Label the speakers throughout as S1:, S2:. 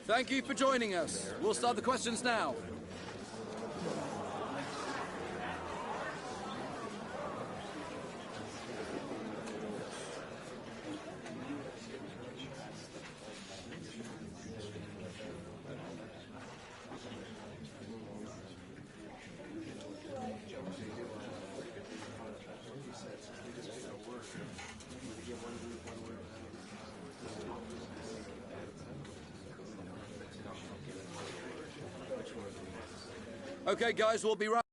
S1: Thank you for joining us. We'll start the questions now. Okay, guys, we'll be right.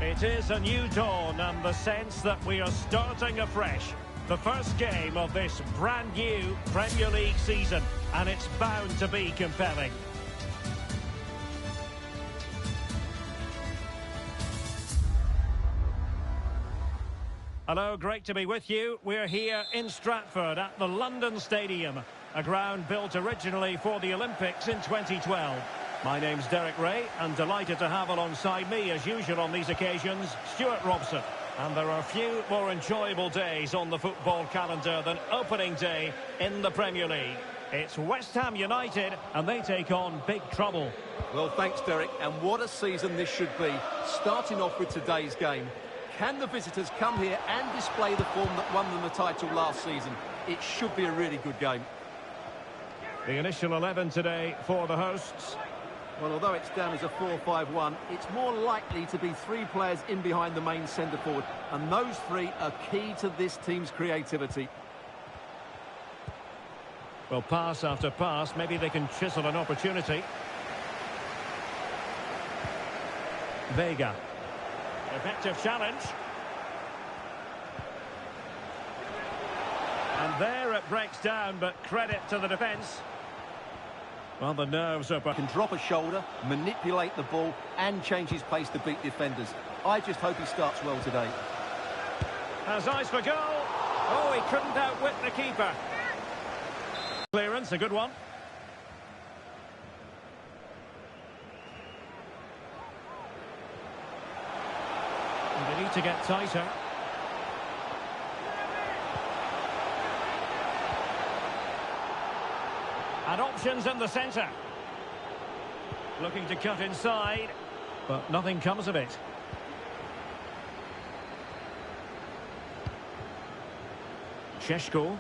S2: It is a new dawn and the sense that we are starting afresh. The first game of this brand new Premier League season, and it's bound to be compelling. Hello, great to be with you. We're here in Stratford at the London Stadium, a ground built originally for the Olympics in 2012. My name's Derek Ray, and delighted to have alongside me, as usual on these occasions, Stuart Robson. And there are few more enjoyable days on the football calendar than opening day in the Premier League. It's West Ham United, and they take on big trouble.
S3: Well, thanks, Derek, and what a season this should be. Starting off with today's game. Can the visitors come here and display the form that won them the title last season? It should be a really good game.
S2: The initial 11 today for the hosts.
S3: Well, although it's down as a 4-5-1, it's more likely to be three players in behind the main centre-forward, and those three are key to this team's creativity.
S2: Well, pass after pass, maybe they can chisel an opportunity. Vega. Effective challenge. And there it breaks down, but credit to the defence. Well, the nerves are...
S3: Can drop a shoulder, manipulate the ball, and change his pace to beat defenders. I just hope he starts well today.
S2: Has eyes for goal. Oh, he couldn't outwit the keeper. Clearance, a good one. And they need to get tighter. And options in the centre. Looking to cut inside, but nothing comes of it. Šeško.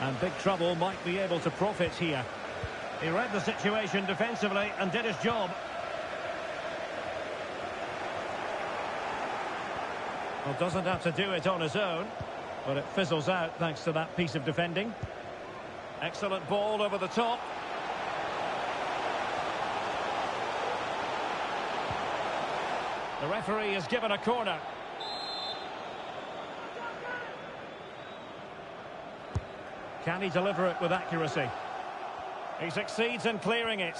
S2: And big trouble might be able to profit here. He read the situation defensively and did his job. Well, doesn't have to do it on his own, but it fizzles out thanks to that piece of defending. Excellent ball over the top. The referee has given a corner. Can he deliver it with accuracy? He succeeds in clearing it.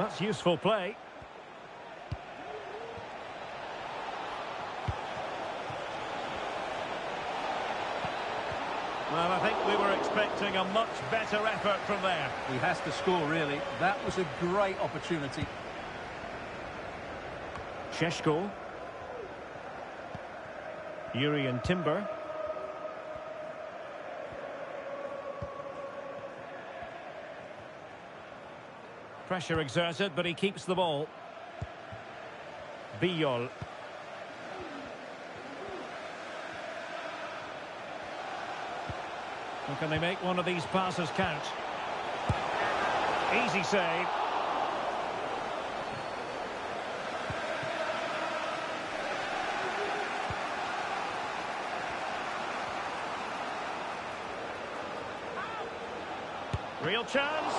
S2: That's useful play. Well, I think we were expecting a much better effort from there.
S3: He has to score, really. That was a great opportunity.
S2: Sheshko. Yuri and Timber. Pressure exerted, but he keeps the ball. Biol. Well, can they make one of these passes count? Easy save. Real chance.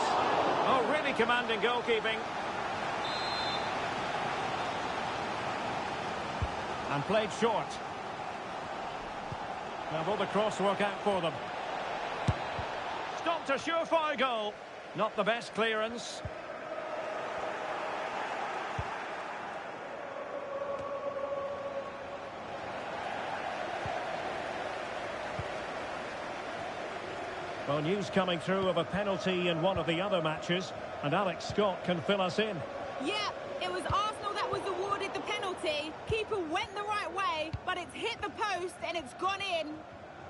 S2: Oh, really commanding goalkeeping. And played short. Now will the cross work out for them? Stopped a surefire goal. Not the best clearance. Well, news coming through of a penalty in one of the other matches, and Alex Scott can fill us in.
S4: Yeah, it was Arsenal that was awarded the penalty. Keeper went the right way, but it's hit the post and it's gone in.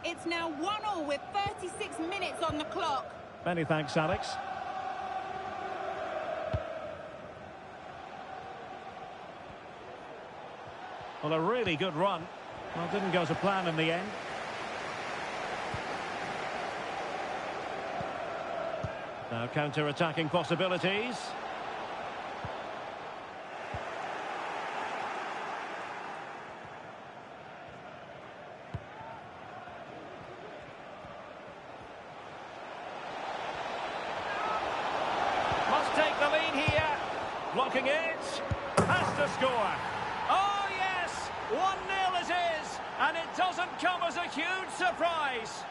S4: It's now 1-1 with 36 minutes on the clock.
S2: Many thanks, Alex. Well, a really good run. Well, didn't go to plan in the end. Now counter-attacking possibilities. Must take the lead here. Blocking it. Has to score. Oh, yes! 1-0 it is. And it doesn't come as a huge surprise.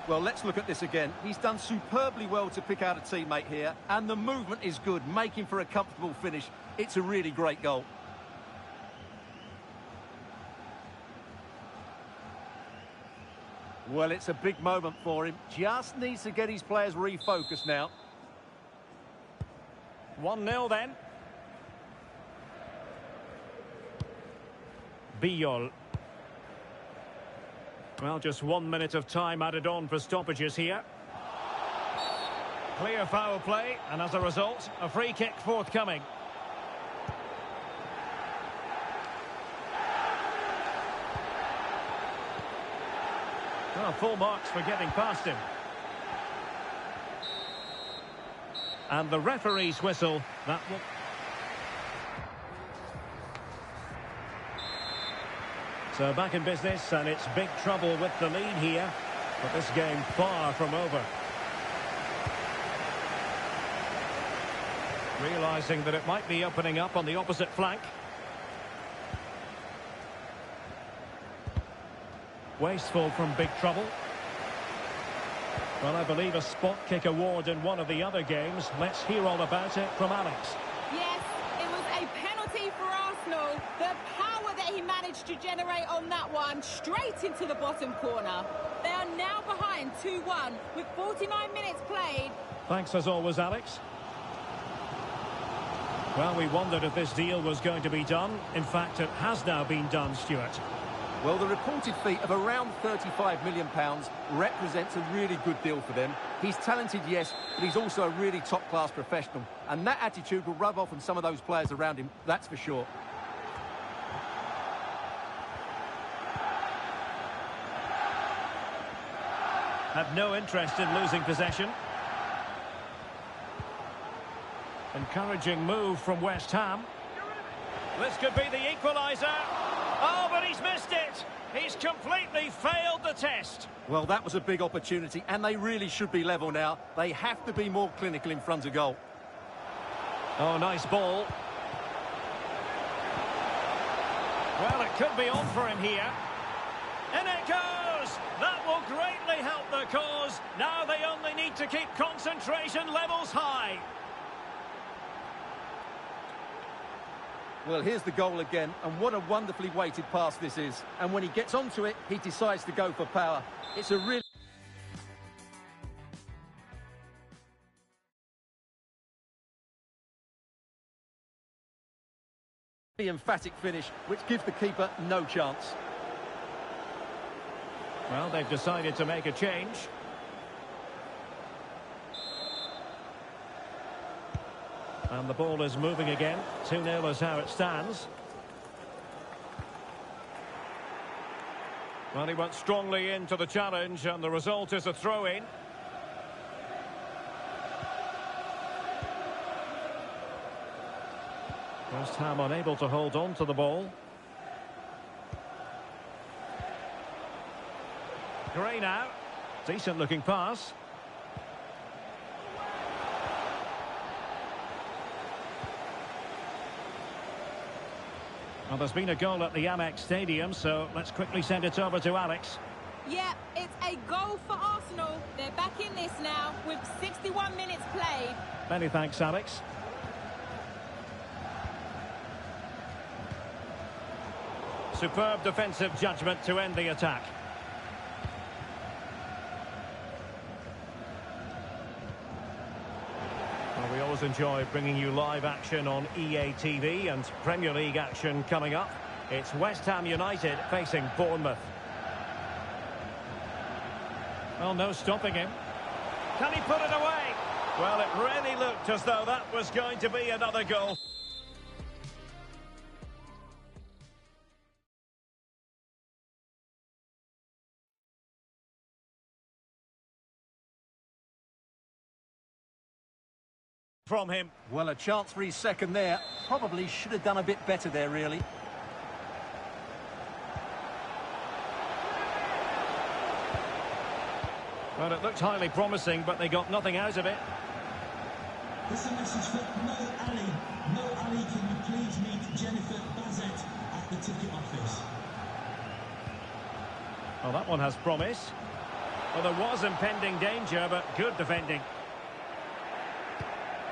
S3: Well, let's look at this again. He's done superbly well to pick out a teammate here, and the movement is good, making for a comfortable finish. It's a really great goal. Well, it's a big moment for him. Just needs to get his players refocused now.
S2: 1-0 then. Biol. Well, just 1 minute of time added on for stoppages here. Clear foul play, and as a result, a free kick forthcoming. Well, full marks for getting past him. And the referee's whistle, that will... So back in business, and it's big trouble with the lead here. But this game far from over. Realising that it might be opening up on the opposite flank. Wasteful from big trouble. Well, I believe a spot kick award in one of the other games. Let's hear all about it from Alex.
S4: Yes, it was a penalty for Arsenal. The power that he managed to generate on that one, straight into the bottom corner. They are now behind 2-1 with 49 minutes played.
S2: Thanks as always, Alex. Well, we wondered if this deal was going to be done. In fact, it has now been done, Stuart.
S3: Well, the reported fee of around £35 million represents a really good deal for them. He's talented, yes, but he's also a really top-class professional. And that attitude will rub off on some of those players around him, that's for sure.
S2: Have no interest in losing possession. Encouraging move from West Ham. This could be the equaliser. Oh, but he's missed it. He's completely failed the test.
S3: Well, that was a big opportunity, and they really should be level now. They have to be more clinical in front of goal.
S2: Oh, nice ball. Well, it could be on for him here. In it goes! That will greatly help the cause. Now they only need to keep concentration levels high.
S3: Well, here's the goal again, and what a wonderfully weighted pass this is. And when he gets onto it, he decides to go for power. It's a really emphatic finish, which gives the keeper no chance.
S2: Well, they've decided to make a change. And the ball is moving again. 2-0 is how it stands. Well, he went strongly into the challenge, and the result is a throw-in. West Ham unable to hold on to the ball. Gray now. Decent looking pass. Well, there's been a goal at the Amex Stadium, so let's quickly send it over to Alex.
S4: Yeah, it's a goal for Arsenal. They're back in this now with 61 minutes played.
S2: Many thanks, Alex. Superb defensive judgment to end the attack. Well, we always enjoy bringing you live action on EA TV, and Premier League action coming up. It's West Ham United facing Bournemouth. Well, no stopping him. Can he put it away? Well, it really looked as though that was going to be another goal. From him.
S3: Well, a chance for his second there. Probably should have done a bit better there, really.
S2: Well, it looked highly promising, but they got nothing out of it.
S5: This is a message for Mo Ali. Mo Ali, can you please meet Jennifer Bazette at the ticket office?
S2: Well, that one has promise. Well, there was impending danger, but good defending.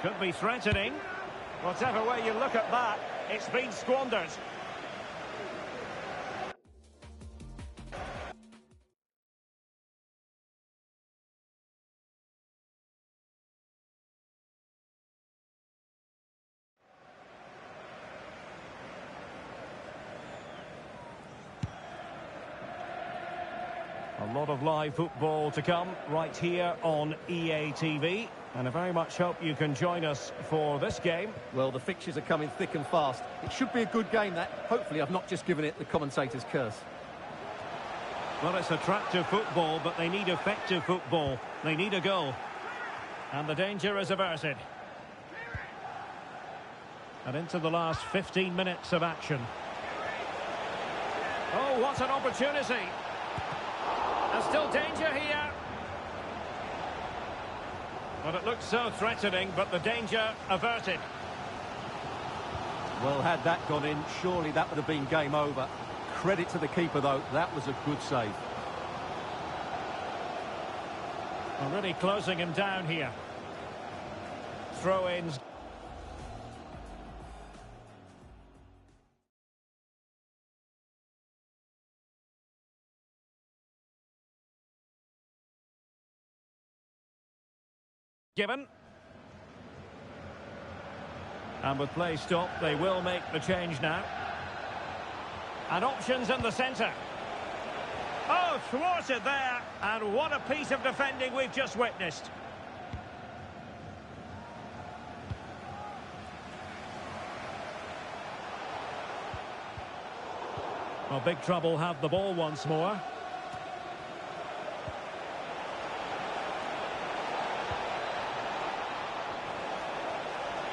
S2: Could be threatening. Whatever way you look at that, it's been squandered. A lot of live football to come right here on EA TV. And I very much hope you can join us for this game.
S3: Well, the fixtures are coming thick and fast. It should be a good game, that. Hopefully, I've not just given it the commentator's curse.
S2: Well, it's attractive football, but they need effective football. They need a goal. And the danger is averted. And into the last 15 minutes of action. Oh, what an opportunity. And still danger here. Well, it looked so threatening, but the danger averted.
S3: Well, had that gone in, surely that would have been game over. Credit to the keeper, though. That was a good save.
S2: Well, really closing him down here. Throw-ins. Given. And with play stopped, they will make the change now. And options in the centre. Oh, thwarted there. And what a piece of defending we've just witnessed. Well, big trouble have the ball once more.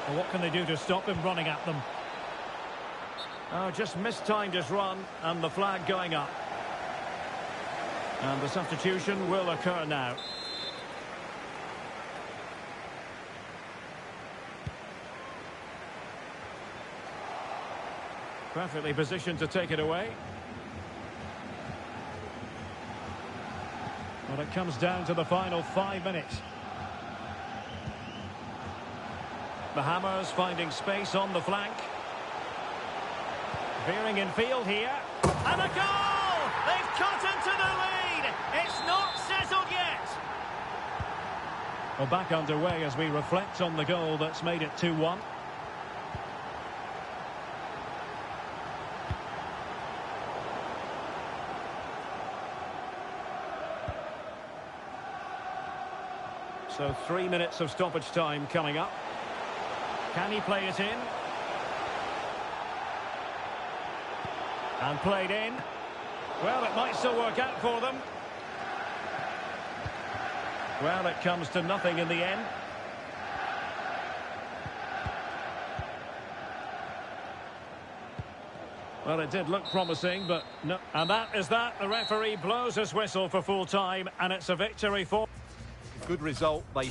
S2: Well, what can they do to stop him running at them? Oh, just mistimed his run, and the flag going up. And the substitution will occur now. Perfectly positioned to take it away. Well, it comes down to the final 5 minutes. The Hammers finding space on the flank. Veering in field here. And a goal! They've cut into the lead! It's not settled yet! Well, back underway as we reflect on the goal that's made it 2-1. So 3 minutes of stoppage time coming up. Can he play it in? And played in. Well, it might still work out for them. Well, it comes to nothing in the end. Well, it did look promising, but no. And that is that. The referee blows his whistle for full time, and it's a victory for...
S3: Good result. They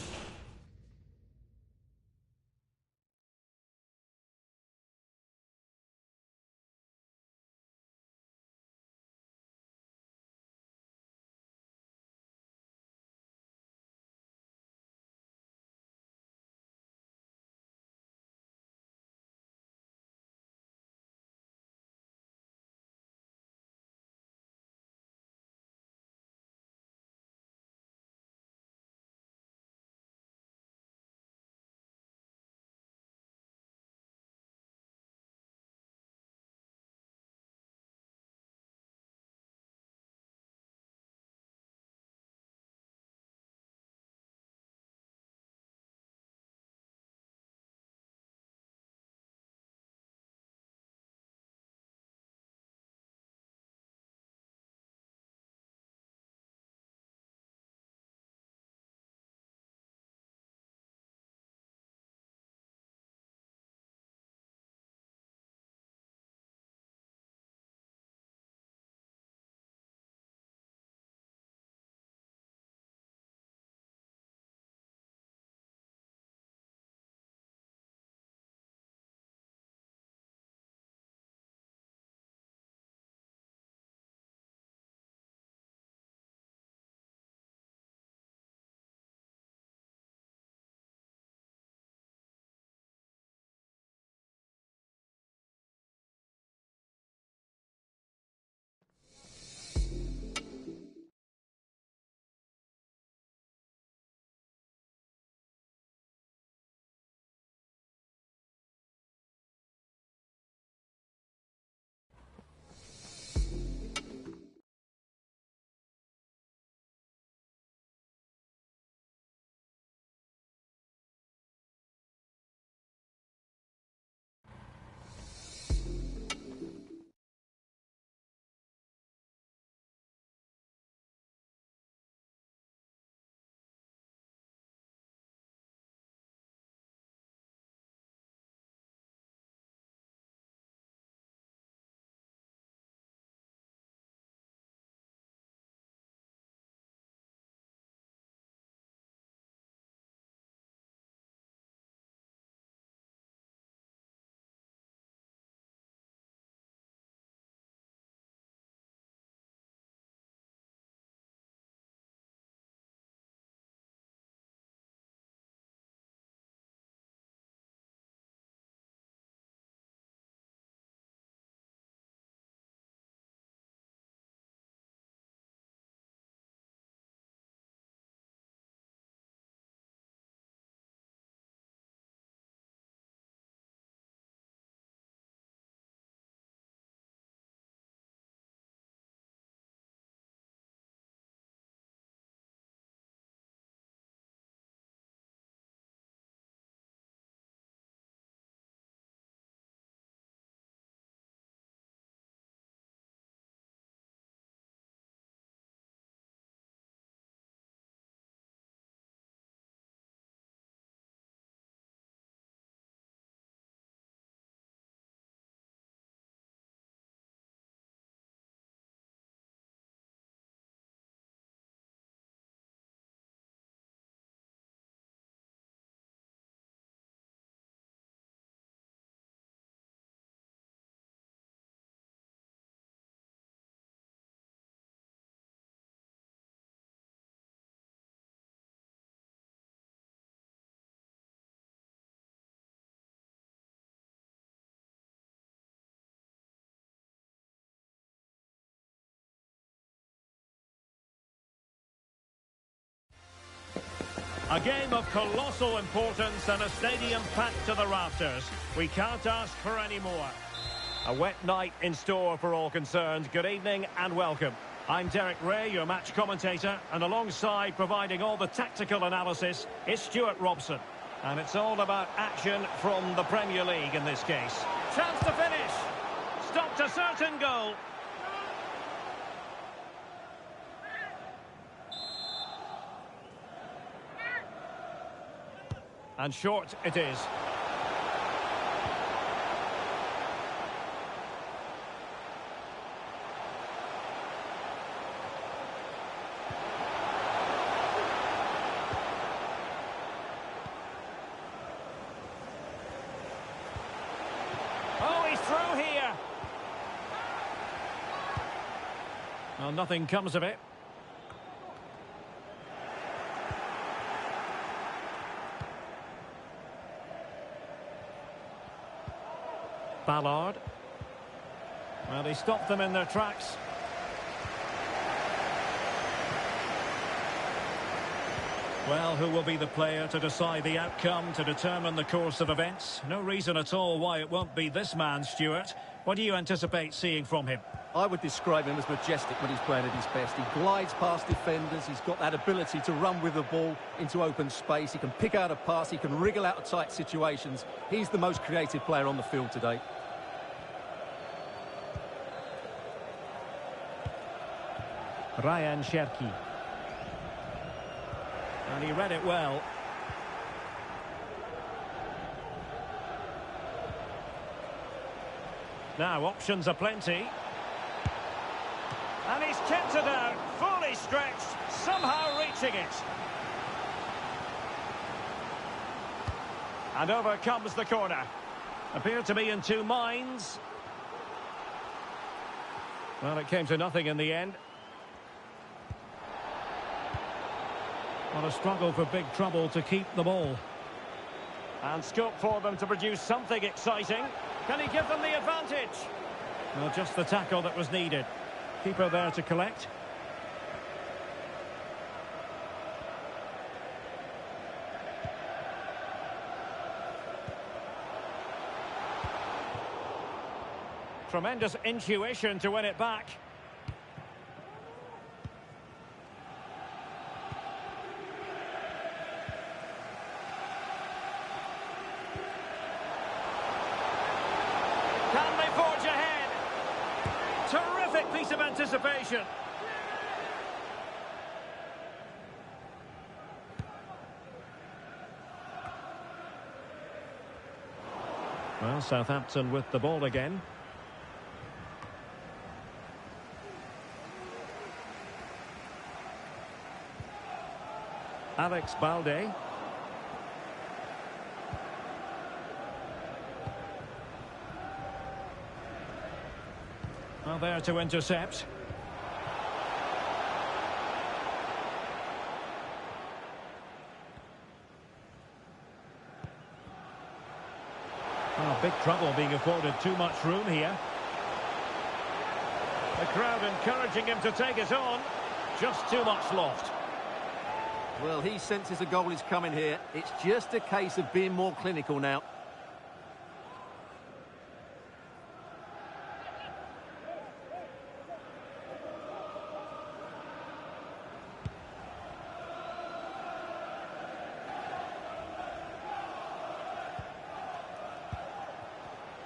S2: A game of colossal importance and a stadium packed to the rafters. We can't ask for any more. A wet night in store for all concerned. Good evening and welcome. I'm Derek Ray, your match commentator, and alongside providing all the tactical analysis is Stuart Robson. And it's all about action from the Premier League in this case. Chance to finish. Stopped a certain goal. And short it is. Oh, he's through here. Well, nothing comes of it. Ballard. Well, he stopped them in their tracks. Well, who will be the player to decide the outcome, to determine the course of events? No reason at all why it won't be this man, Stuart. What do you anticipate seeing from him?
S3: I would describe him as majestic when he's playing at his best. He glides past defenders. He's got that ability to run with the ball into open space. He can pick out a pass. He can wriggle out of tight situations. He's the most creative player on the field today.
S2: Ryan Cherki. And he read it well. Now, options are plenty. And he's kept it out, fully stretched, somehow reaching it. And over comes the corner. Appeared to be in two minds. Well, it came to nothing in the end. What a struggle for big trouble to keep the ball. And scope for them to produce something exciting. Can he give them the advantage? Well, just the tackle that was needed. Keeper there to collect. Tremendous intuition to win it back. Can they forge ahead? Terrific piece of anticipation. Well, Southampton with the ball again. Alex Balde. Well, there to intercept. Oh, big trouble being afforded too much room here. The crowd encouraging him to take it on. Just too much loft.
S3: Well, he senses a goal is coming here. It's just a case of being more clinical now.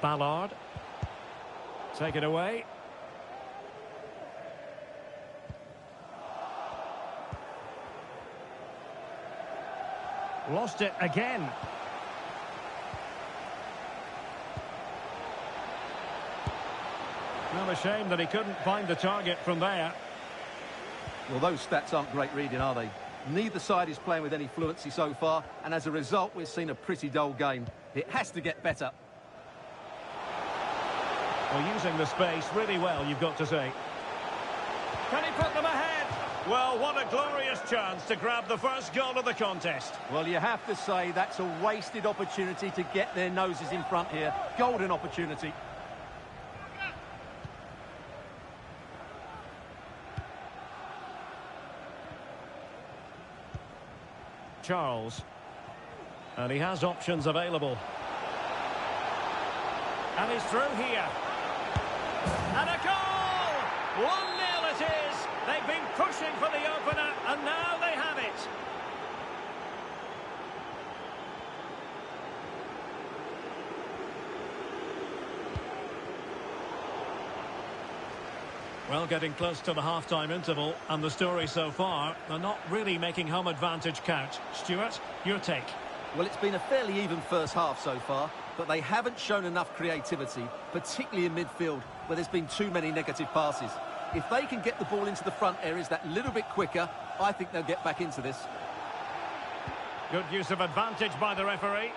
S2: Ballard. Take it away. Lost it again. Well, a shame that he couldn't find the target from there.
S3: Well, those stats aren't great reading, are they? Neither side is playing with any fluency so far, and as a result, we've seen a pretty dull game. It has to get better.
S2: Well, using the space really well, you've got to say. Can he put them ahead? Well, what a glorious chance to grab the first goal of the contest.
S3: Well, you have to say that's a wasted opportunity to get their noses in front here. Golden opportunity.
S2: Charles. And he has options available. And he's through here. And a goal! 1-0 it is. They've been pushing for the opener, and now they have it. Well, getting close to the half-time interval, and the story so far, they're not really making home advantage count. Stuart, your take?
S3: Well, it's been a fairly even first half so far, but they haven't shown enough creativity, particularly in midfield, where there's been too many negative passes. If they can get the ball into the front areas that little bit quicker, I think they'll get back into this.
S2: Good use of advantage by the referee.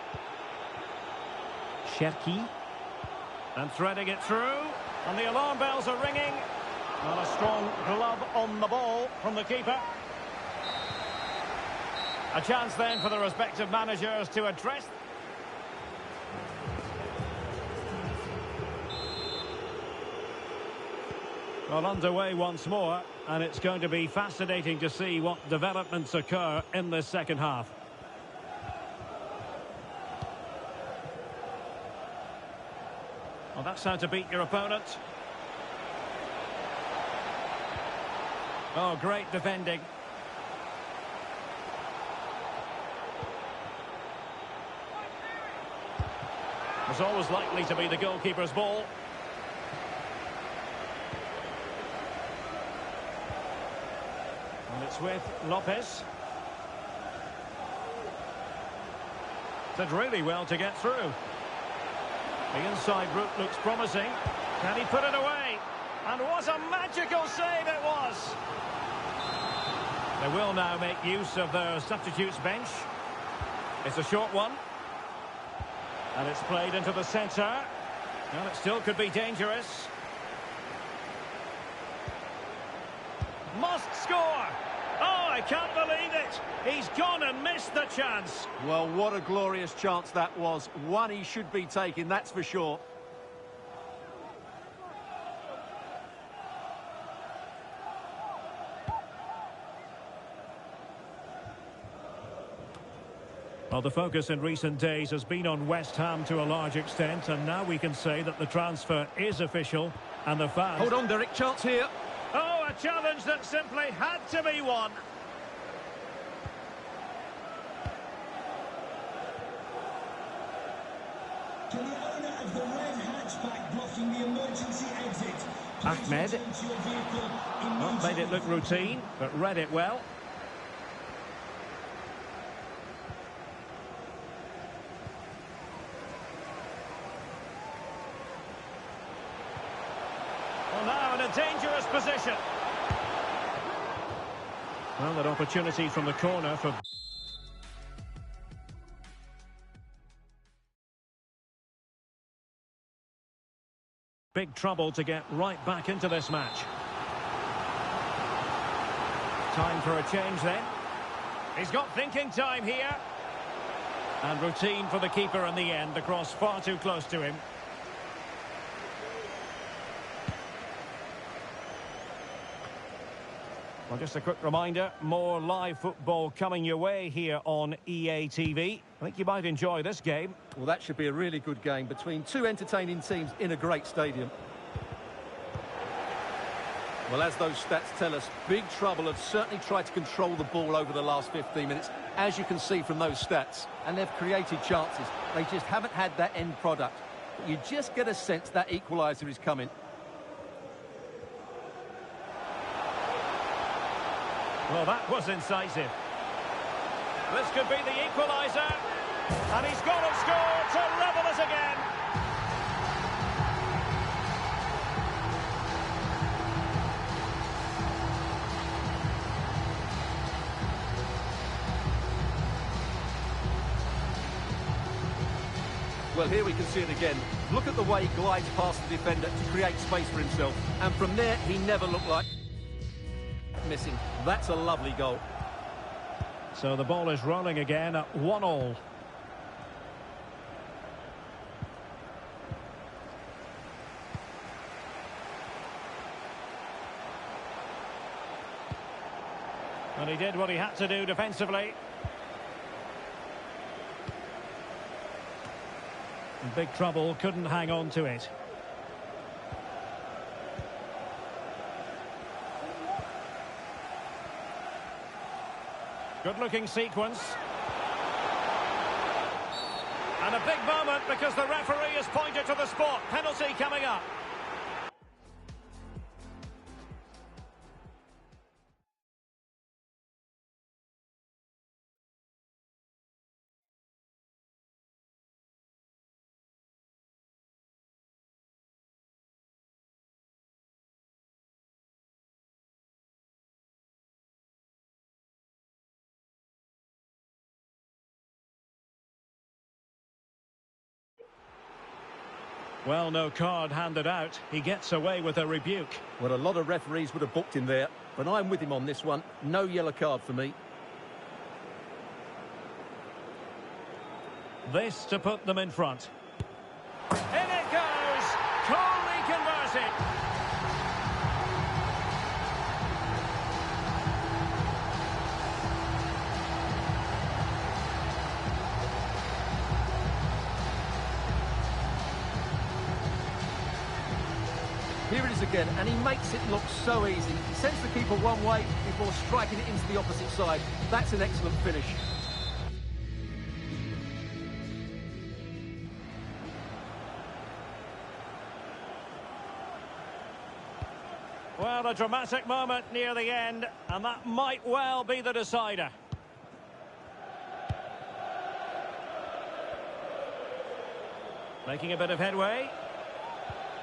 S2: Cherki. And threading it through. And the alarm bells are ringing. And a strong glove on the ball from the keeper. A chance then for the respective managers to address. Well, underway once more, and it's going to be fascinating to see what developments occur in this second half. Well, that's how to beat your opponent. Oh, great defending. It's always likely to be the goalkeeper's ball. And it's with Lopez. Did really well to get through. The inside route looks promising. Can he put it away? And what a magical save it was! They will now make use of their substitutes bench. It's a short one. And it's played into the centre. Well, it still could be dangerous. Must score! Oh, I can't believe it! He's gone and missed the chance.
S3: Well, what a glorious chance that was. One he should be taking, that's for sure.
S2: Well, the focus in recent days has been on West Ham to a large extent, and now we can say that the transfer is official, and the fans...
S3: Hold on, Derek, chance here.
S2: Oh, a challenge that simply had to be won.
S5: Can the owner of the red hatchback blocking the emergency exit
S2: Ahmed.
S5: return to your vehicle
S2: Well, made it look routine, but read it well. Well, now in a dangerous position. Well, that opportunity from the corner for... Big trouble to get right back into this match. Time for a change then. He's got thinking time here. And routine for the keeper in the end. The cross far too close to him. Well, just a quick reminder, more live football coming your way here on EA TV. I think you might enjoy this game.
S3: Well, that should be a really good game between two entertaining teams in a great stadium. Well, as those stats tell us, Big Trouble have certainly tried to control the ball over the last 15 minutes, as you can see from those stats. And they've created chances. They just haven't had that end product. But you just get a sense that equaliser is coming.
S2: Well, that was incisive. This could be the equaliser. And he's gone and scored to level us again.
S3: Well, here we can see it again. Look at the way he glides past the defender to create space for himself. And from there, he never looked like missing. That's a lovely goal.
S2: So the ball is rolling again at 1-1. And he did what he had to do defensively. Big trouble, couldn't hang on to it. Good-looking sequence. And a big moment because the referee has pointed to the spot. Penalty coming up. Well, no card handed out. He gets away with a rebuke.
S3: Well, a lot of referees would have booked him there, but I'm with him on this one. No yellow card for me.
S2: This to put them in front. In it goes! Coolly converted!
S3: Here it is again, and he makes it look so easy. He sends the keeper one way before striking it into the opposite side. That's an excellent finish.
S2: Well, a dramatic moment near the end, and that might well be the decider. Making a bit of headway.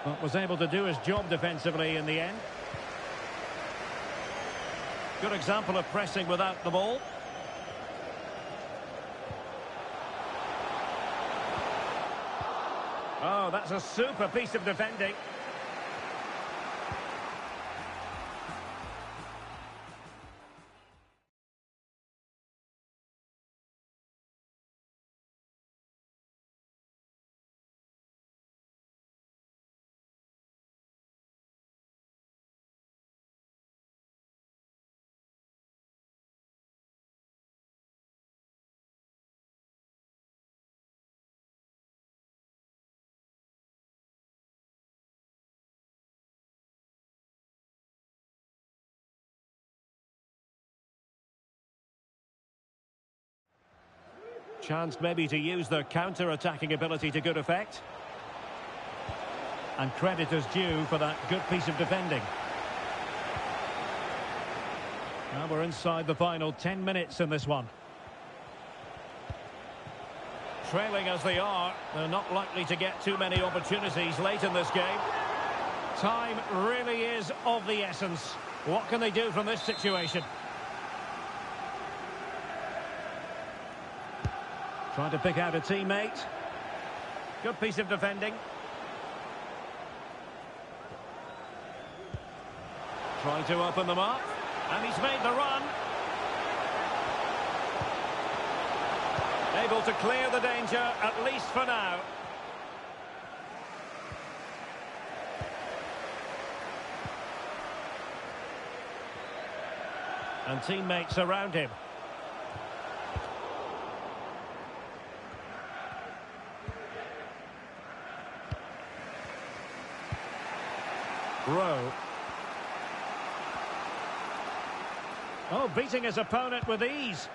S2: But was able to do his job defensively in the end. Good example of pressing without the ball. Oh, that's a super piece of defending. Chance maybe to use their counter-attacking ability to good effect. And credit is due for that good piece of defending. Now we're inside the final 10 minutes in this one. Trailing as they are, they're not likely to get too many opportunities late in this game. Time really is of the essence. What can they do from this situation? Trying to pick out a teammate. Good piece of defending. Trying to open them up. And he's made the run. Able to clear the danger, at least for now. And teammates around him. Rowe. Oh, beating his opponent with ease.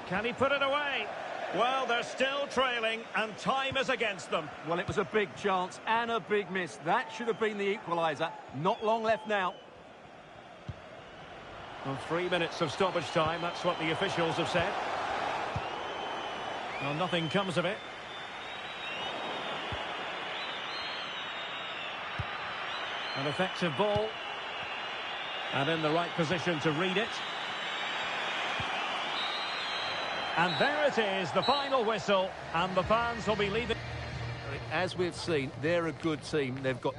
S2: Can he put it away? Well, they're still trailing, and time is against them.
S3: Well, it was a big chance and a big miss. That should have been the equaliser. Not long left now.
S2: Well, 3 minutes of stoppage time, that's what the officials have said. Well, nothing comes of it. An effective ball. And in the right position to read it. And there it is, the final whistle. And the fans will be leaving.
S3: As we've seen, they're a good team. They've got